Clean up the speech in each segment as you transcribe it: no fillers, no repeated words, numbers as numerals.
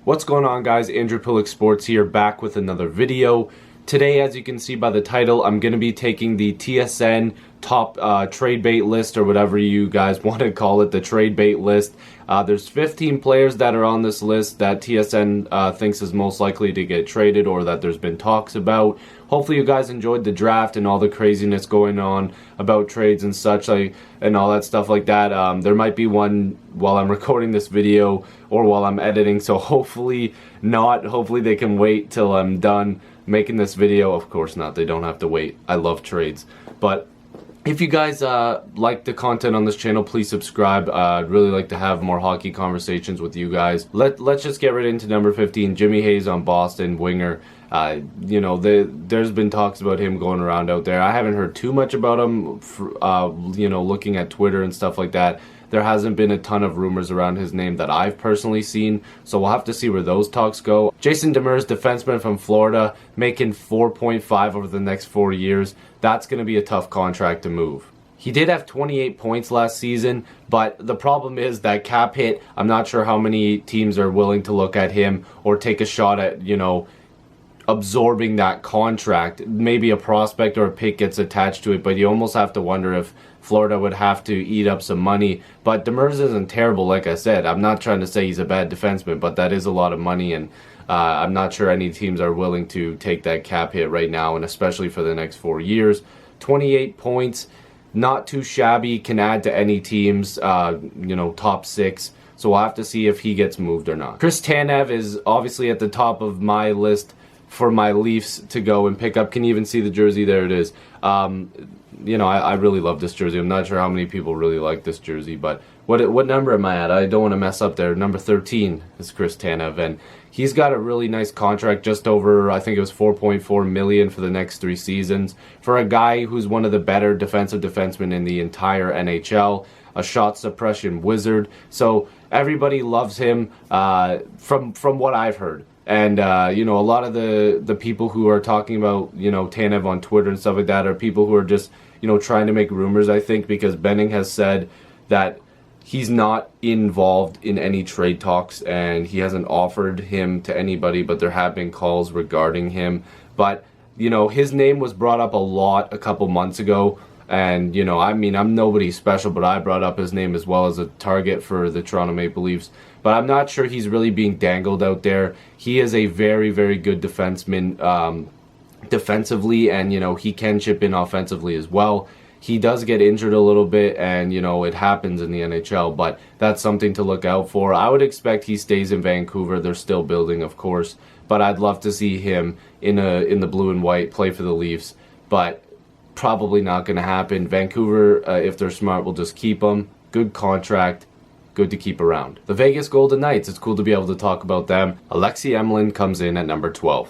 What's going on, guys? Andrew Piluk Sports here, back with another video. Today, as you can see by the title, I'm going to be taking the TSN top trade bait list, or whatever you guys want to call it, the trade bait list. There's 15 players that are on this list that TSN thinks is most likely to get traded, or that there's been talks about. Hopefully you guys enjoyed the draft and all the craziness going on about trades and such, and all that stuff like that. There might be one while I'm recording this video or while I'm editing, so hopefully not. Hopefully they can wait till I'm done making this video. Of course not, they don't have to wait. I love trades. But if you guys like the content on this channel, please subscribe. I'd really like to have more hockey conversations with you guys. Let's just get right into number 15, Jimmy Hayes on Boston, winger. You know, there's been talks about him going around out there. I haven't heard too much about him, you know, looking at Twitter and stuff like that. There hasn't been a ton of rumors around his name that I've personally seen, so we'll have to see where those talks go. Jason Demers, defenseman from Florida, making $4.5 over the next 4 years. That's going to be a tough contract to move. He did have 28 points last season, but the problem is that cap hit. I'm not sure how many teams are willing to look at him or take a shot at, you know, absorbing that contract. Maybe a prospect or a pick gets attached to it, but you almost have to wonder if Florida would have to eat up some money. But Demers isn't terrible, like I said. I'm not trying to say he's a bad defenseman, but that is a lot of money, and I'm not sure any teams are willing to take that cap hit right now, and especially for the next 4 years. 28 points, not too shabby, can add to any team's, you know, top 6. So we'll have to see if he gets moved or not. Chris Tanev is obviously at the top of my list for my Leafs to go and pick up. Can you even see the jersey? There it is. You know, I really love this jersey. I'm not sure how many people really like this jersey, but what number am I at? I don't want to mess up there. Number 13 is Chris Tanev, and he's got a really nice contract, just over, I think it was $4.4 million for the next 3 seasons, for a guy who's one of the better defensive defensemen in the entire NHL, a shot suppression wizard. So everybody loves him, from what I've heard. And, you know, a lot of the people who are talking about, you know, Tanev on Twitter and stuff like that are people who are just, you know, trying to make rumors, I think, because Benning has said that he's not involved in any trade talks and he hasn't offered him to anybody, but there have been calls regarding him. But, you know, his name was brought up a lot a couple months ago. And, you know, I mean, I'm nobody special, but I brought up his name as well as a target for the Toronto Maple Leafs. But I'm not sure he's really being dangled out there. He is a very, very good defenseman defensively, and, you know, he can chip in offensively as well. He does get injured a little bit, and, you know, it happens in the NHL, but that's something to look out for. I would expect he stays in Vancouver. They're still building, of course, but I'd love to see him in the blue and white play for the Leafs, but probably not going to happen. Vancouver, if they're smart, will just keep him. Good contract. Good to keep around. The Vegas Golden Knights, it's cool to be able to talk about them. Alexei Emelin comes in at number 12.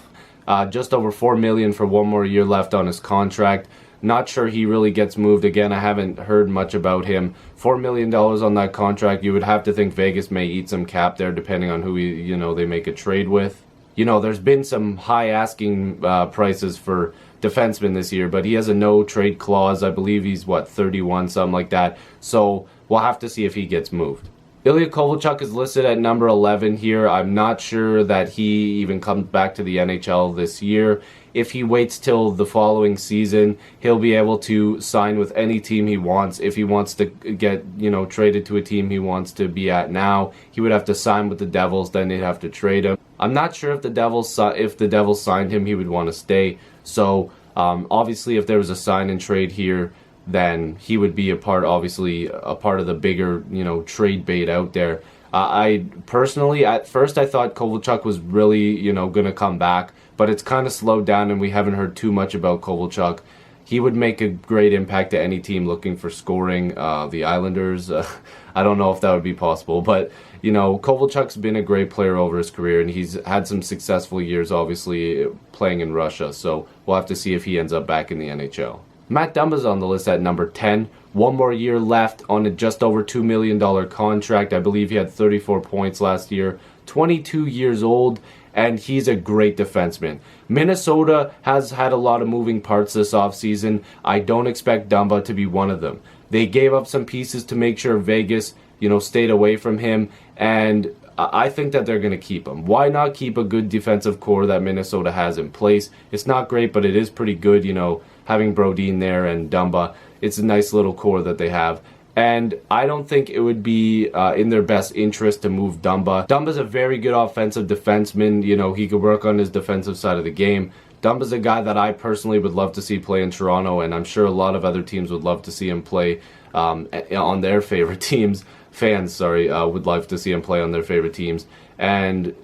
Just over $4 million for 1 more year left on his contract. Not sure he really gets moved again. I haven't heard much about him. $4 million on that contract. You would have to think Vegas may eat some cap there, depending on who you know, they make a trade with. You know, there's been some high asking prices for defensemen this year, but he has a no trade clause. I believe he's, what, 31, something like that. So we'll have to see if he gets moved. Ilya Kovalchuk is listed at number 11 here. I'm not sure that he even comes back to the NHL this year. If he waits till the following season, he'll be able to sign with any team he wants. If he wants to get, you know, traded to a team he wants to be at now, he would have to sign with the Devils, then they'd have to trade him. I'm not sure if the Devils signed him, he would want to stay. So obviously if there was a sign and trade here, then he would be obviously a part of the bigger, you know, trade bait out there. I personally, at first I thought Kovalchuk was really, you know, going to come back, but it's kind of slowed down and we haven't heard too much about Kovalchuk. He would make a great impact to any team looking for scoring. The Islanders, I don't know if that would be possible, but, you know, Kovalchuk's been a great player over his career, and he's had some successful years, obviously, playing in Russia, so we'll have to see if he ends up back in the NHL. Matt Dumba's on the list at number 10. 1 more year left on a just over $2 million contract. I believe he had 34 points last year. 22 years old, and he's a great defenseman. Minnesota has had a lot of moving parts this offseason. I don't expect Dumba to be one of them. They gave up some pieces to make sure Vegas, you know, stayed away from him, and I think that they're going to keep him. Why not keep a good defensive core that Minnesota has in place? It's not great, but it is pretty good, you know, having Brodin there and Dumba. It's a nice little core that they have. And I don't think it would be in their best interest to move Dumba. Dumba's a very good offensive defenseman. You know, he could work on his defensive side of the game. Dumba's a guy that I personally would love to see play in Toronto, and I'm sure a lot of other teams would love to see him play on their favorite teams. Fans, would love to see him play on their favorite teams. And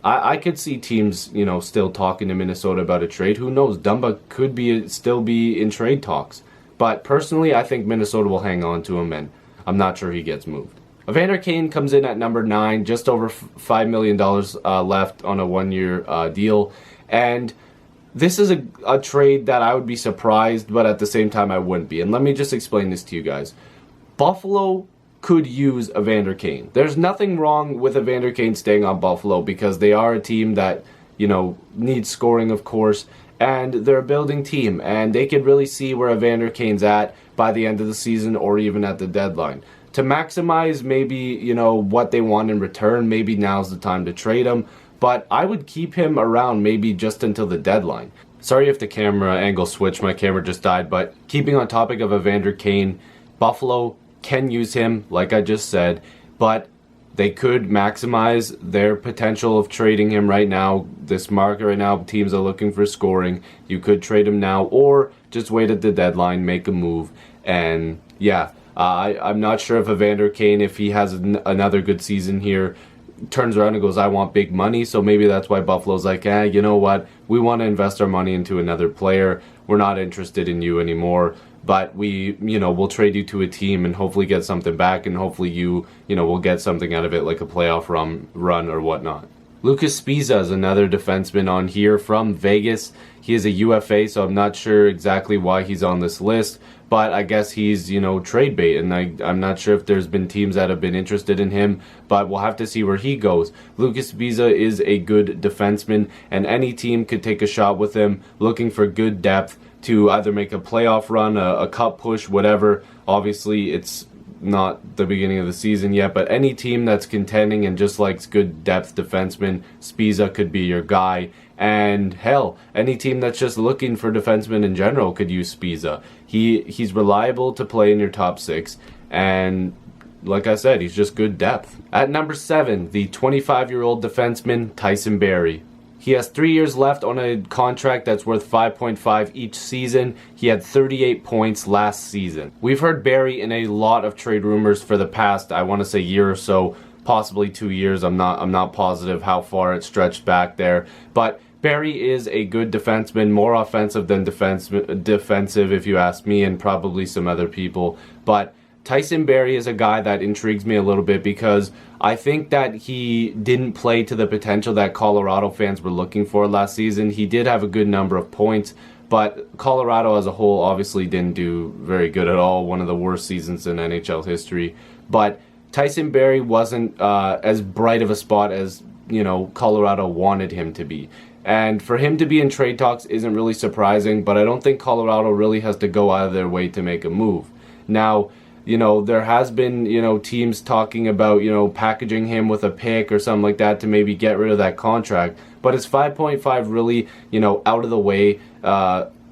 I could see teams, you know, still talking to Minnesota about a trade. Who knows? Dumba could still be in trade talks. But personally, I think Minnesota will hang on to him, and I'm not sure he gets moved. Evander Kane comes in at number 9, just over $5 million left on a one-year deal. And this is a trade that I would be surprised, but at the same time I wouldn't be. And let me just explain this to you guys. Buffalo could use Evander Kane. There's nothing wrong with Evander Kane staying on Buffalo because they are a team that, you know, needs scoring, of course, and they're a building team, and they could really see where Evander Kane's at by the end of the season or even at the deadline. To maximize maybe, you know, what they want in return, maybe now's the time to trade him, but I would keep him around maybe just until the deadline. Sorry if the camera angle switched, my camera just died, but keeping on topic of Evander Kane, Buffalo can use him, like I just said, but they could maximize their potential of trading him right now. This market right now, teams are looking for scoring. You could trade him now or just wait at the deadline, make a move. And yeah, I'm not sure if Evander Kane, if he has another good season here, turns around and goes, I want big money. So maybe that's why Buffalo's like, you know what? We want to invest our money into another player. We're not interested in you anymore. But we'll trade you to a team and hopefully get something back, and hopefully we'll get something out of it, like a playoff run or whatnot. Luca Sbisa is another defenseman on here from Vegas. He is a UFA, so I'm not sure exactly why he's on this list, but I guess he's, trade bait, and I'm not sure if there's been teams that have been interested in him, but we'll have to see where he goes. Luca Sbisa is a good defenseman, and any team could take a shot with him, looking for good depth to either make a playoff run, a cup push, whatever. Obviously, it's not the beginning of the season yet, but any team that's contending and just likes good depth defensemen, Sbisa could be your guy. And hell, any team that's just looking for defensemen in general could use Sbisa. He's reliable to play in your top 6, and like I said, he's just good depth. At number 7, the 25-year-old defenseman, Tyson Barrie. He has 3 years left on a contract that's worth $5.5 each season. He had 38 points last season. We've heard Barrie in a lot of trade rumors for the past, I want to say, year or so, possibly 2 years. I'm not positive how far it stretched back there. But Barrie is a good defenseman, more offensive than defensive, if you ask me, and probably some other people. But Tyson Barrie is a guy that intrigues me a little bit because I think that he didn't play to the potential that Colorado fans were looking for last season. He did have a good number of points, but Colorado as a whole obviously didn't do very good at all. One of the worst seasons in NHL history. But Tyson Barrie wasn't as bright of a spot as, Colorado wanted him to be. And for him to be in trade talks isn't really surprising, but I don't think Colorado really has to go out of their way to make a move. Now, there has been, teams talking about, packaging him with a pick or something like that to maybe get rid of that contract. But is 5.5 really, out of the way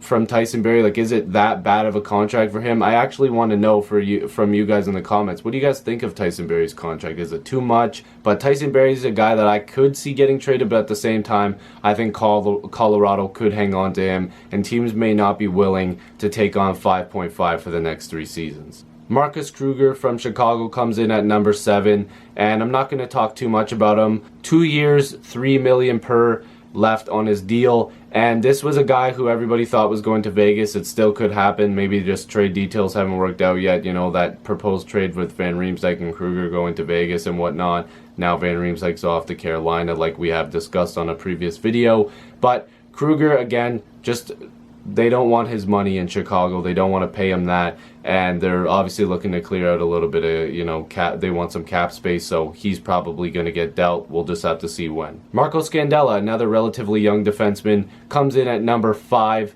from Tyson Barrie? Like, is it that bad of a contract for him? I actually want to know from you guys in the comments. What do you guys think of Tyson Barrie's contract? Is it too much? But Tyson Barrie's a guy that I could see getting traded, but at the same time, I think Colorado could hang on to him, and teams may not be willing to take on 5.5 for the next 3 seasons. Marcus Kruger from Chicago comes in at number 7, and I'm not going to talk too much about him. 2 years, $3 million per left on his deal, and this was a guy who everybody thought was going to Vegas. It still could happen. Maybe just trade details haven't worked out yet. That proposed trade with Van Riemsdyk and Kruger going to Vegas and whatnot. Now Van Riemsdyk's off to Carolina, like we have discussed on a previous video. But Kruger, again, they don't want his money in Chicago. They don't want to pay him that, and they're obviously looking to clear out a little bit of, cap. They want some cap space, so he's probably going to get dealt. We'll just have to see when. Marco Scandella, another relatively young defenseman, comes in at number 5,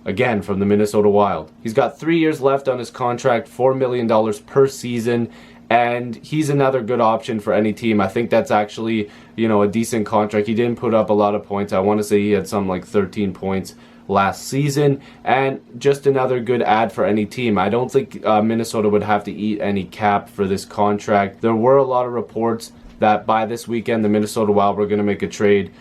again from the Minnesota Wild. He's got 3 years left on his contract, $4 million per season, and he's another good option for any team. I think that's actually, you know, a decent contract. He didn't put up a lot of points. I want to say he had something like 13 points last season, and just another good ad for any team. I don't think Minnesota would have to eat any cap for this contract. There were a lot of reports that by this weekend the Minnesota Wild were going to make a trade,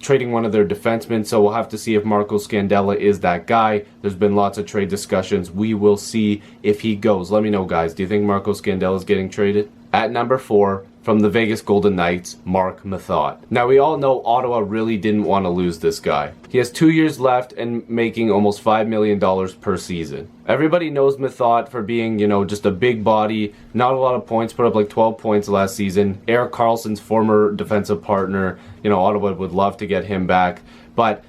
trading one of their defensemen, so we'll have to see if Marco Scandella is that guy. There's been lots of trade discussions. We will see if he goes. Let me know, guys. Do you think Marco Scandella is getting traded? At number 4, from the Vegas Golden Knights, Marc Methot. Now, we all know Ottawa really didn't want to lose this guy. He has 2 years left and making almost $5 million per season. Everybody knows Methot for being, you know, just a big body, not a lot of points, put up like 12 points last season. Erik Karlsson's former defensive partner, you know, Ottawa would love to get him back. But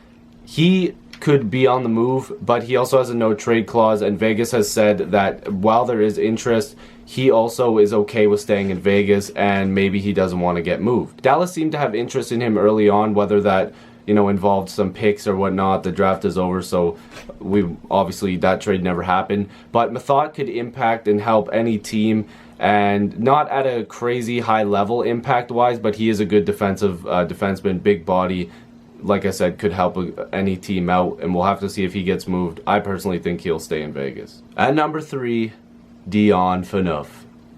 he could be on the move, but he also has a no trade clause, and Vegas has said that while there is interest, he also is okay with staying in Vegas, and maybe he doesn't want to get moved. Dallas seemed to have interest in him early on, whether that, you know, involved some picks or whatnot. The draft is over, so obviously that trade never happened. But Methot could impact and help any team, and not at a crazy high level impact wise, but he is a good defensive defenseman, big body. Like I said, could help any team out, and we'll have to see if he gets moved. I personally think he'll stay in Vegas. At number 3, Dion Phaneuf.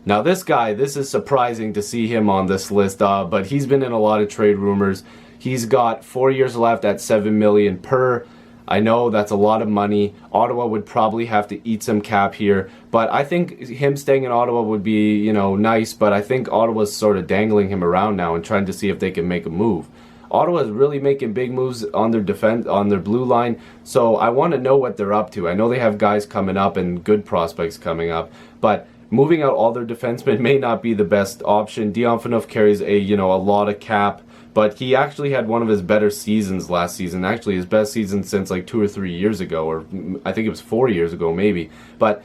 Now this guy, this is surprising to see him on this list, but he's been in a lot of trade rumors. He's got 4 years left at $7 million per. I know that's a lot of money. Ottawa would probably have to eat some cap here, but I think him staying in Ottawa would be, you know, nice, but I think Ottawa's sort of dangling him around now and trying to see if they can make a move. Ottawa is really making big moves on their defense, on their blue line, so I want to know what they're up to. I know they have guys coming up and good prospects coming up, but moving out all their defensemen may not be the best option. Dion Phaneuf carries a lot of cap, but he actually had one of his better seasons last season. Actually, his best season since like 2 or 3 years ago, or I think it was 4 years ago maybe. But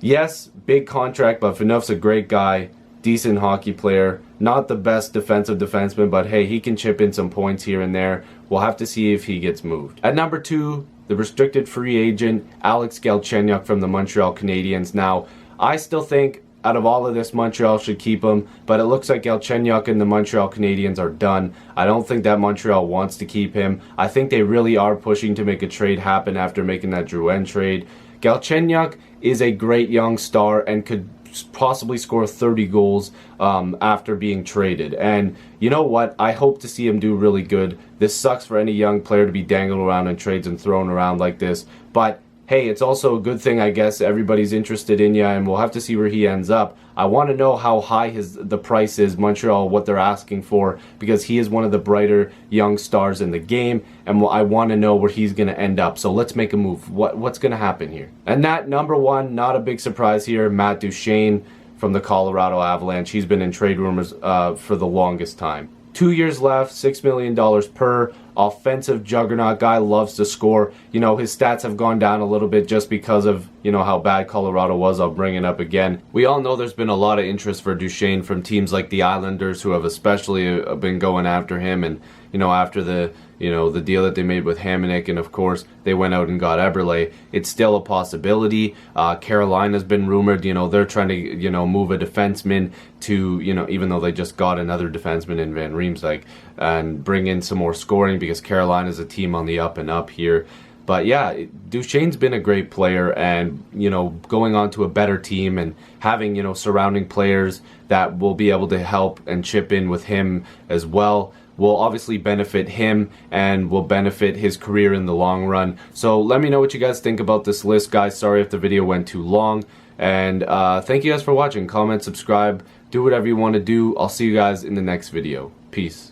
yes, big contract, but Phaneuf's a great guy. Decent hockey player, not the best defensive defenseman, but hey, he can chip in some points here and there. We'll have to see if he gets moved. At number 2, the restricted free agent, Alex Galchenyuk from the Montreal Canadiens. Now, I still think out of all of this, Montreal should keep him, but it looks like Galchenyuk and the Montreal Canadiens are done. I don't think that Montreal wants to keep him. I think they really are pushing to make a trade happen after making that Duchene trade. Galchenyuk is a great young star and could possibly score 30 goals after being traded, and you know what, I hope to see him do really good. This sucks for any young player to be dangled around in trades and thrown around like this, but hey, it's also a good thing, I guess. Everybody's interested in you, and we'll have to see where he ends up. I want to know how high the price is, Montreal, what they're asking for, because he is one of the brighter young stars in the game, and I want to know where he's going to end up. So let's make a move. What's going to happen here? And that number 1, not a big surprise here, Matt Duchene from the Colorado Avalanche. He's been in trade rumors for the longest time. 2 years left, $6 million per. Offensive juggernaut, guy loves to score. You know, his stats have gone down a little bit just because of, you know, how bad Colorado was. I'll bring it up again. We all know there's been a lot of interest for Duchene from teams like the Islanders, who have especially been going after him, and, you know, after the deal that they made with Hamonic, and of course they went out and got Eberle. It's still a possibility. Carolina's been rumored. You know, they're trying to, you know, move a defenseman to, you know, even though they just got another defenseman in Van Riemsdyk, and bring in some more scoring, because Carolina's a team on the up and up here. But yeah, Duchene's been a great player, and, you know, going on to a better team and having, you know, surrounding players that will be able to help and chip in with him as well will obviously benefit him and will benefit his career in the long run. So let me know what you guys think about this list, guys. Sorry if the video went too long. And thank you guys for watching. Comment, subscribe, do whatever you want to do. I'll see you guys in the next video. Peace.